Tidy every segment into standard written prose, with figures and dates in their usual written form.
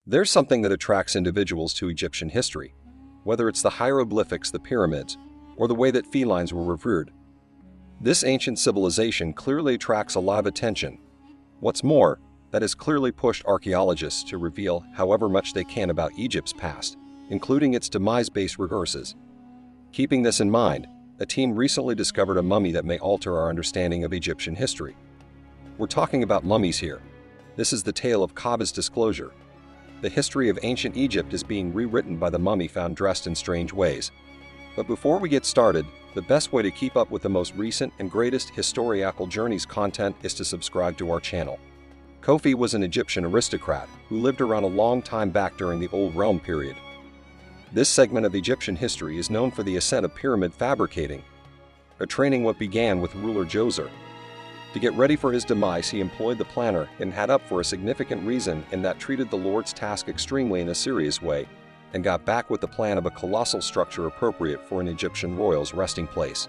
There's something that attracts individuals to Egyptian history, whether it's the hieroglyphics, the pyramids, or the way that felines were revered. This ancient civilization clearly attracts a lot of attention. What's more, that has clearly pushed archaeologists to reveal however much they can about Egypt's past, including its demise-based recurses. Keeping this in mind, a team recently discovered a mummy that may alter our understanding of Egyptian history. We're talking about mummies here. This is the tale of Khaba's disclosure. The history of ancient Egypt is being rewritten by the mummy found dressed in strange ways. But before we get started, the best way to keep up with the most recent and greatest historical journeys content is to subscribe to our channel. Khofi was an Egyptian aristocrat who lived around a long time back during the Old Realm period. This segment of Egyptian history is known for the ascent of pyramid fabricating, a training what began with ruler Djoser. To get ready for his demise, he employed the planner and had up for a significant reason in that treated the Lord's task extremely in a serious way, and got back with the plan of a colossal structure appropriate for an Egyptian royal's resting place.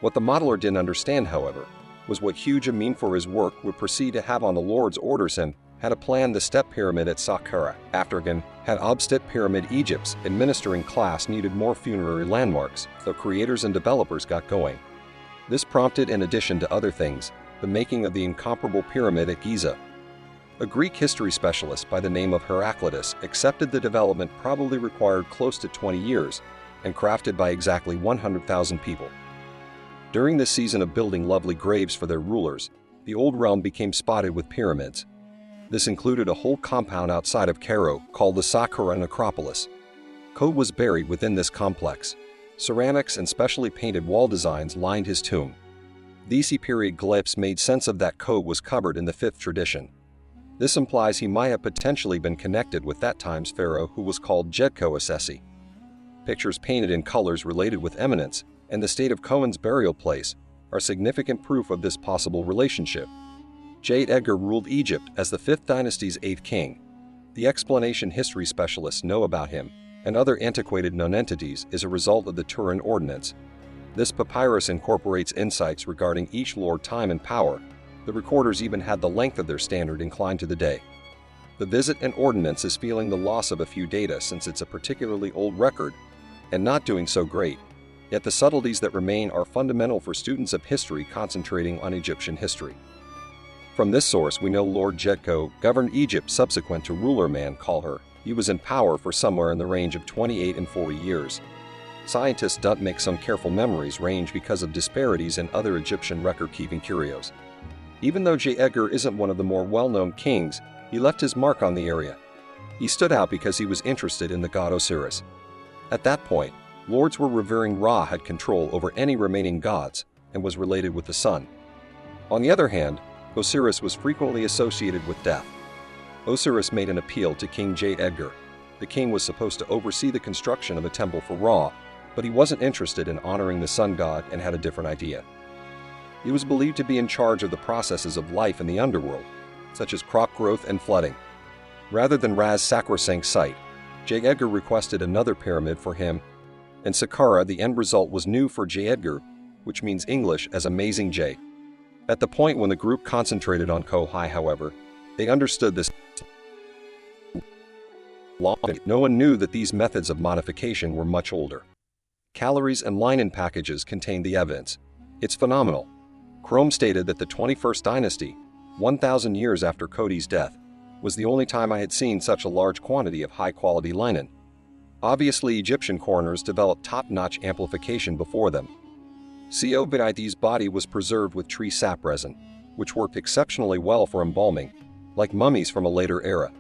What the modeler didn't understand, however, was what huge Amin for his work would proceed to have on the Lord's orders him had a plan the step pyramid at Saqqara. Aftergan had Obstep pyramid Egypt's administering class needed more funerary landmarks, so creators and developers got going. This prompted, in addition to other things, the making of the incomparable pyramid at Giza. A Greek history specialist by the name of Heraclitus accepted the development probably required close to 20 years and crafted by exactly 100,000 people. During this season of building lovely graves for their rulers, the Old Realm became spotted with pyramids. This included a whole compound outside of Cairo called the Saqqara Necropolis. Code was buried within this complex. Ceramics and specially painted wall designs lined his tomb. These period glyphs made sense of that Code was covered in the 5th tradition. This implies he might have potentially been connected with that time's pharaoh who was called Jedko Assesi. Pictures painted in colors related with eminence and the state of Cohen's burial place are significant proof of this possible relationship. J. Edgar ruled Egypt as the 5th dynasty's 8th king. The explanation history specialists know about him and other antiquated nonentities is a result of the Turin Ordinance. This papyrus incorporates insights regarding each lord time and power. The recorders even had the length of their standard inclined to the day. The visit and ordinance is feeling the loss of a few data since it's a particularly old record and not doing so great, yet the subtleties that remain are fundamental for students of history concentrating on Egyptian history. From this source we know Lord Jedko governed Egypt subsequent to ruler man call her. He was in power for somewhere in the range of 28 and 40 years. Scientists don't make some careful memories range because of disparities in other Egyptian record-keeping curios. Even though J. Edgar isn't one of the more well-known kings, he left his mark on the area. He stood out because he was interested in the god Osiris. At that point, lords were revering Ra had control over any remaining gods and was related with the sun. On the other hand, Osiris was frequently associated with death. Osiris made an appeal to King J. Edgar. The king was supposed to oversee the construction of a temple for Ra, but he wasn't interested in honoring the sun god and had a different idea. He was believed to be in charge of the processes of life in the underworld, such as crop growth and flooding. Rather than Ra's sacrosanct site, J. Edgar requested another pyramid for him. In Saqqara, the end result was new for J. Edgar, which means English as Amazing J. At the point when the group concentrated on Kohai, however, they understood this long. No one knew that these methods of modification were much older. Calories and linen packages contained the evidence. It's phenomenal. Chrome stated that the 21st dynasty, 1,000 years after Cody's death, was the only time I had seen such a large quantity of high-quality linen. Obviously, Egyptian coroners developed top-notch amplification before them. Covid's body was preserved with tree sap resin, which worked exceptionally well for embalming, like mummies from a later era.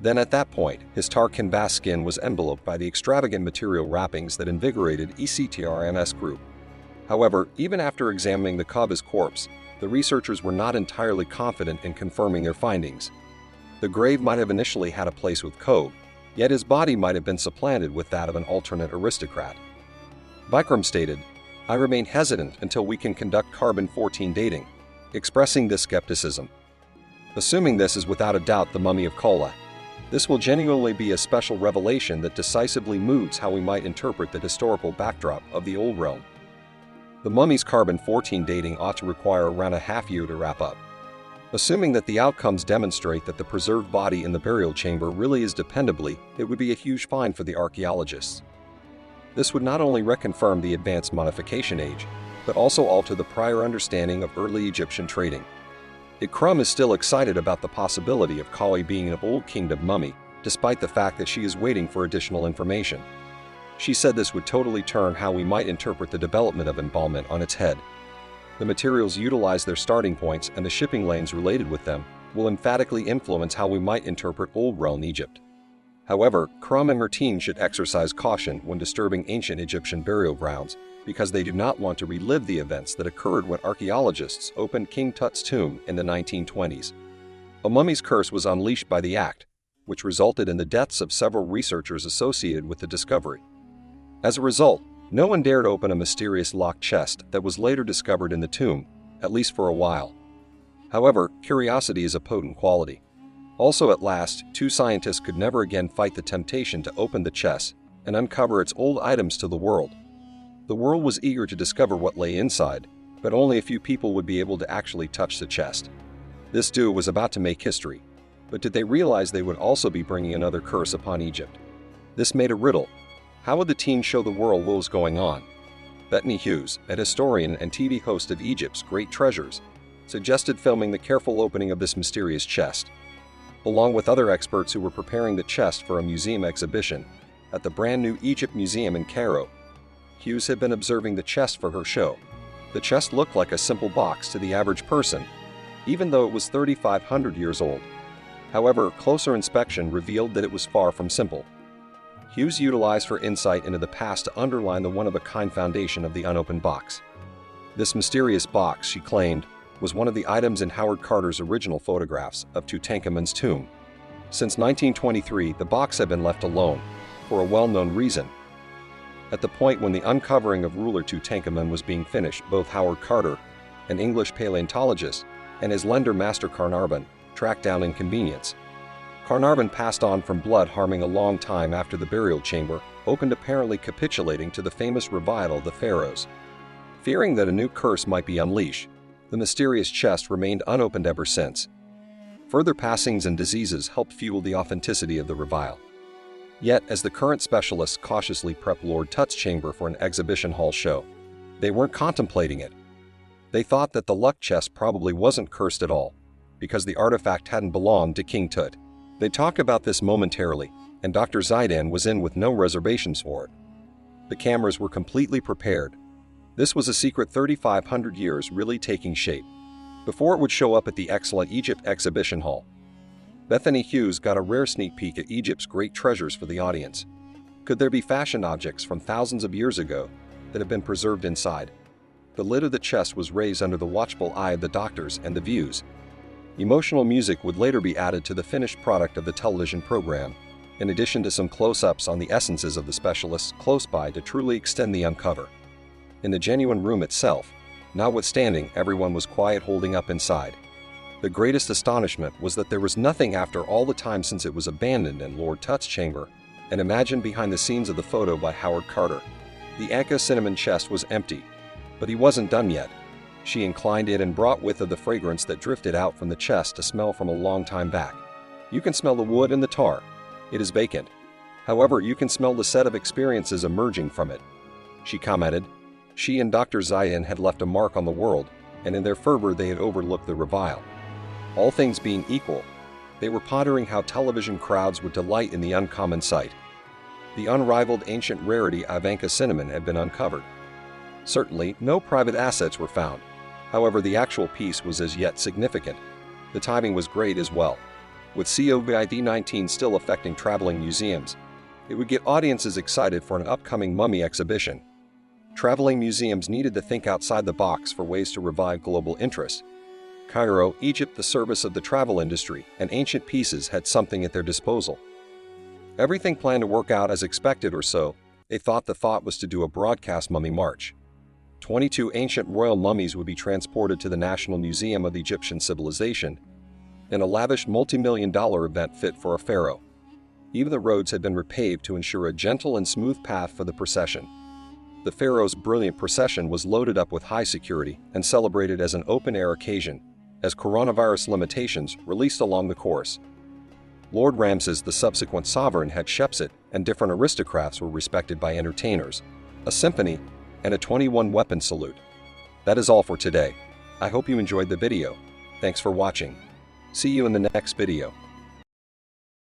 Then at that point, his tar canvas skin was enveloped by the extravagant material wrappings that invigorated ECTRMS group. However, even after examining the Khaba's corpse, the researchers were not entirely confident in confirming their findings. The grave might have initially had a place with Khob, yet his body might have been supplanted with that of an alternate aristocrat. Vikram stated, "I remain hesitant until we can conduct carbon-14 dating," expressing this skepticism. Assuming this is without a doubt the mummy of Kola, this will genuinely be a special revelation that decisively moves how we might interpret the historical backdrop of the Old Realm. The mummy's carbon-14 dating ought to require around a half year to wrap up. Assuming that the outcomes demonstrate that the preserved body in the burial chamber really is dependably, it would be a huge find for the archaeologists. This would not only reconfirm the advanced mummification age, but also alter the prior understanding of early Egyptian trading. Ikram is still excited about the possibility of Khaba being an Old Kingdom mummy, despite the fact that she is waiting for additional information. She said this would totally turn how we might interpret the development of embalmment on its head. The materials utilized, their starting points, and the shipping lanes related with them will emphatically influence how we might interpret Old Realm Egypt. However, Khaba and her team should exercise caution when disturbing ancient Egyptian burial grounds because they do not want to relive the events that occurred when archaeologists opened King Tut's tomb in the 1920s. A mummy's curse was unleashed by the act, which resulted in the deaths of several researchers associated with the discovery. As a result, no one dared open a mysterious locked chest that was later discovered in the tomb, at least for a while. However, curiosity is a potent quality. Also, at last, two scientists could never again fight the temptation to open the chest and uncover its old items to the world. The world was eager to discover what lay inside, but only a few people would be able to actually touch the chest. This duo was about to make history, but did they realize they would also be bringing another curse upon Egypt? This made a riddle. How would the team show the world what was going on? Bethany Hughes, a historian and TV host of Egypt's Great Treasures, suggested filming the careful opening of this mysterious chest. Along with other experts who were preparing the chest for a museum exhibition at the brand new Egypt Museum in Cairo, Hughes had been observing the chest for her show. The chest looked like a simple box to the average person, even though it was 3,500 years old. However, closer inspection revealed that it was far from simple. Hughes utilized her insight into the past to underline the one-of-a-kind foundation of the unopened box. This mysterious box, she claimed, was one of the items in Howard Carter's original photographs of Tutankhamun's tomb. Since 1923, the box had been left alone, for a well-known reason. At the point when the uncovering of ruler Tutankhamun was being finished, both Howard Carter, an English paleontologist, and his lender Master Carnarvon tracked down inconvenience. Carnarvon passed on from blood harming a long time after the burial chamber opened, apparently capitulating to the famous revival of the pharaohs. Fearing that a new curse might be unleashed, the mysterious chest remained unopened ever since. Further passings and diseases helped fuel the authenticity of the revival. Yet, as the current specialists cautiously prepped Lord Tut's chamber for an exhibition hall show, they weren't contemplating it. They thought that the luck chest probably wasn't cursed at all, because the artifact hadn't belonged to King Tut. They talked about this momentarily, and Dr. Zaidan was in with no reservations for it. The cameras were completely prepared. This was a secret 3,500 years really taking shape, before it would show up at the excellent Egypt exhibition hall. Bethany Hughes got a rare sneak peek at Egypt's great treasures for the audience. Could there be fashion objects from thousands of years ago that have been preserved inside? The lid of the chest was raised under the watchful eye of the doctors and the views. Emotional music would later be added to the finished product of the television program, in addition to some close-ups on the essences of the specialists close by to truly extend the uncover. In the genuine room itself, notwithstanding, everyone was quiet holding up inside. The greatest astonishment was that there was nothing after all the time since it was abandoned in Lord Tut's chamber, and imagine behind the scenes of the photo by Howard Carter. The Anka cinnamon chest was empty, but he wasn't done yet. She inclined it and brought with her the fragrance that drifted out from the chest to smell from a long time back. You can smell the wood and the tar. It is vacant. However, you can smell the set of experiences emerging from it. She commented. She and Dr. Zaidan had left a mark on the world, and in their fervor they had overlooked the revival. All things being equal, they were pondering how television crowds would delight in the uncommon sight. The unrivaled ancient rarity of Anka cinnamon had been uncovered. Certainly, no private assets were found. However, the actual piece was as yet significant. The timing was great as well. With COVID-19 still affecting traveling museums, it would get audiences excited for an upcoming mummy exhibition. Traveling museums needed to think outside the box for ways to revive global interest. Cairo, Egypt, the service of the travel industry, and ancient pieces had something at their disposal. Everything planned to work out as expected, or so they thought. The thought was to do a broadcast mummy march. 22 ancient royal mummies would be transported to the National Museum of Egyptian Civilization in a lavish multi-million-dollar event fit for a pharaoh. Even the roads had been repaved to ensure a gentle and smooth path for the procession. The pharaoh's brilliant procession was loaded up with high security and celebrated as an open-air occasion, as coronavirus limitations released along the course. Lord Ramses, the subsequent sovereign, had Shepset, and different aristocrats were respected by entertainers, a symphony, and a 21-weapon salute. That is all for today. I hope you enjoyed the video. Thanks for watching. See you in the next video.